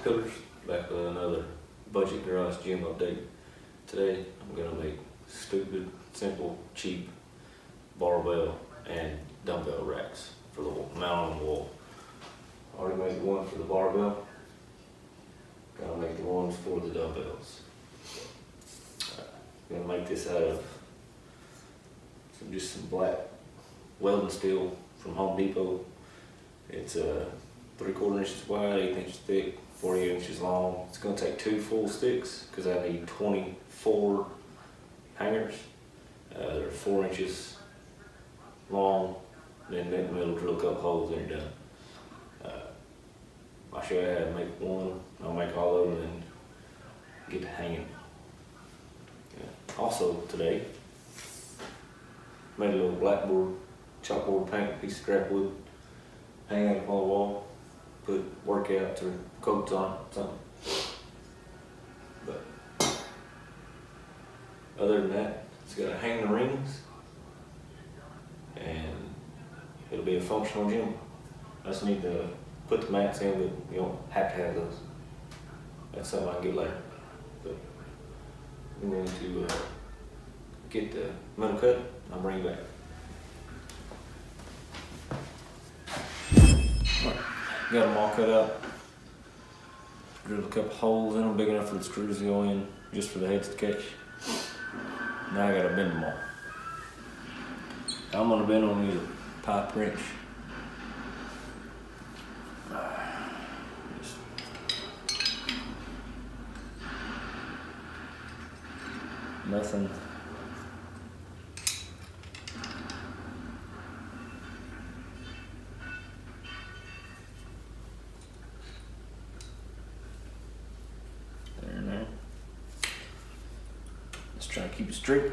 Pillars, back with another budget garage gym update. Today I'm going to make stupid, simple, cheap barbell and dumbbell racks for the mount on the wall. I already made one for the barbell. Gotta make the ones for the dumbbells. I'm gonna make this out of just some black welding steel from Home Depot. It's 3/4 inches wide, 8 inches thick, 48 inches long. It's gonna take 2 full sticks because I need 24 hangers. They're 4 inches long. Then in the middle, drill a couple holes and you're done. I'll show you how to make one. I'll make all of them and get to hanging. Also today, made a little blackboard, chalkboard paint, piece of scrap wood, hang out on the wall, put workouts or coats on it, something. But other than that, it's got to hang the rings and it'll be a functional gym. I just need to put the mats in, but you don't have to have those. That's something I can get later. But I'm going to get the metal cut. I'll bring you back. Right. Got them all cut out. Drilled a couple holes in them, big enough for the screws to go in, just for the heads to catch. Now I gotta bend them all. I'm gonna bend them with a pipe wrench. Nothing. There. Let's try to keep it straight.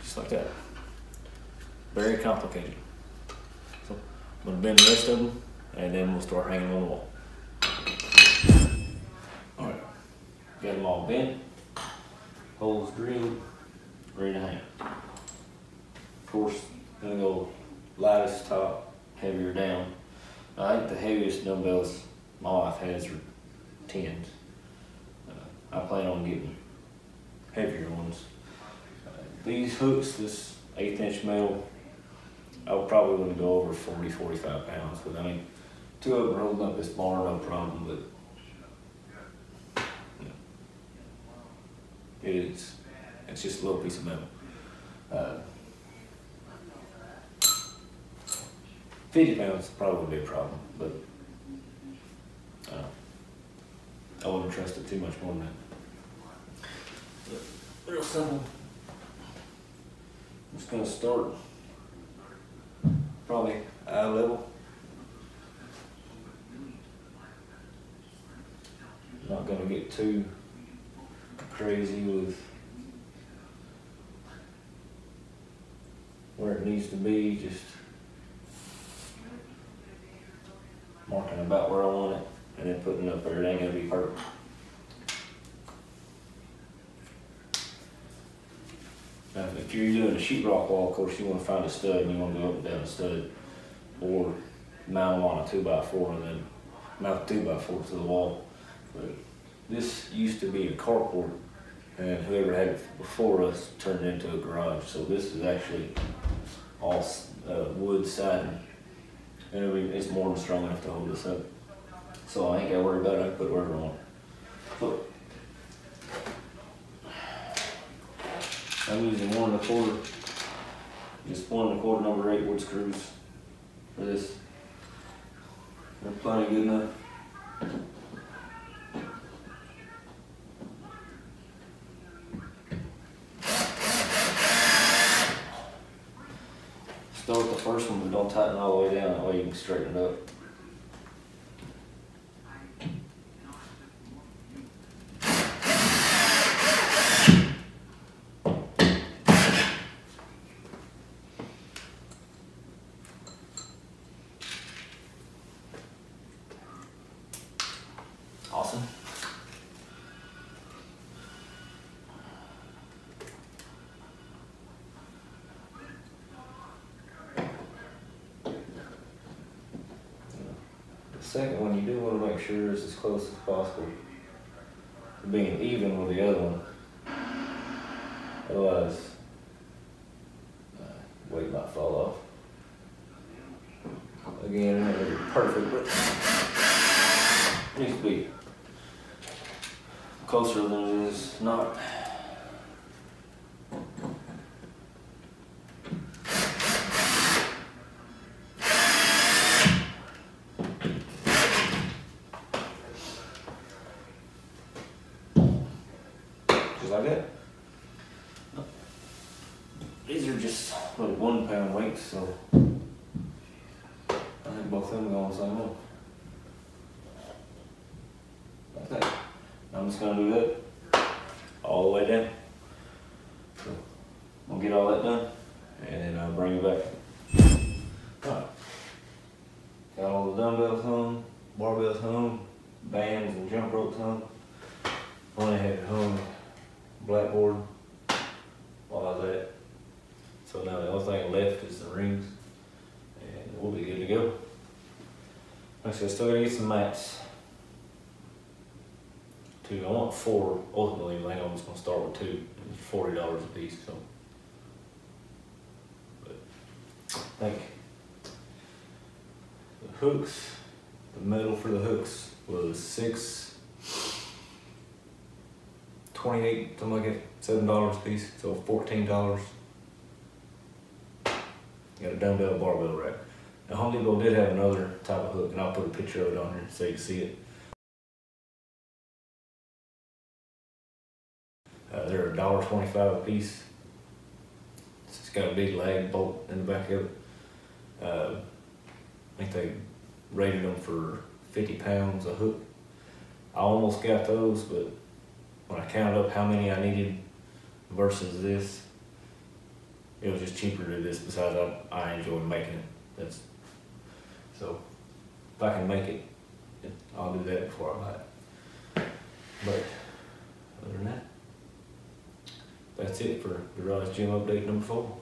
Just like that. Very complicated. So I'm gonna bend the rest of them, and then we'll start hanging on the wall. Alright, got them all bent, holes drilled, ready to hang. Of course, I'm gonna go lightest top, heavier down. I think the heaviest dumbbells my wife has are 10s. I plan on getting heavier ones. These hooks, this 1/8 inch metal, I would probably want to go over 40-45 pounds, but I mean, 2 of them holding up this bar, no problem, but it's just a little piece of metal. 50 pounds probably would be a problem, but I wouldn't trust it too much more than that. But real simple. I'm just gonna start probably eye level. Not gonna get too crazy with where it needs to be, just marking about where I want it and then putting it up there. It ain't gonna be perfect. Now, if you're doing a sheetrock wall, of course you want to find a stud and you want to go up and down the stud, or mount them on a 2x4 and then mount the 2x4 to the wall. But this used to be a carport, and whoever had it before us turned it into a garage. So this is actually all wood siding, and it's more than strong enough to hold this up. So I ain't got to worry about it. I can put wherever I want. Look, I'm using 1 1/4, just 1 1/4 number 8 wood screws for this. They're plenty good enough. Start with the first one, but don't tighten all the way down, that way you can straighten it up. Awesome. second one, you do want to make sure it's as close as possible to being even with the other one. Otherwise, weight might fall off. Again, it ain't gonna be perfect, but it needs to be closer than it is not. Just like that. These are just like 1 pound weights, so I think both of them go on the same one. Like that. I'm just gonna do that all the way down. So I'm gonna get all that done and then I'll bring it back. Alright. Got all the dumbbells hung, barbells hung, bands and jump ropes hung. Only had it hung blackboard while I was at it. So now the only thing left is the rings and we'll be good to go. Like I said, still gotta get some mats. I want 4 ultimately, I think I'm just gonna start with 2. It's $40 a piece, so. But I think the hooks, the metal for the hooks was $6.28, something like that, $7 a piece, so $14. Got a dumbbell barbell rack. Now Home Depot did have another type of hook, and I'll put a picture of it on here so you can see it. They're $1.25 a piece. It's got a big lag bolt in the back of it. I think they rated them for 50 pounds a hook. I almost got those, but when I counted up how many I needed versus this, it was just cheaper to do this. Besides, I enjoy making it. So if I can make it, I'll do that before I buy it. But other than that, that's it for Garage Gym Update number 4.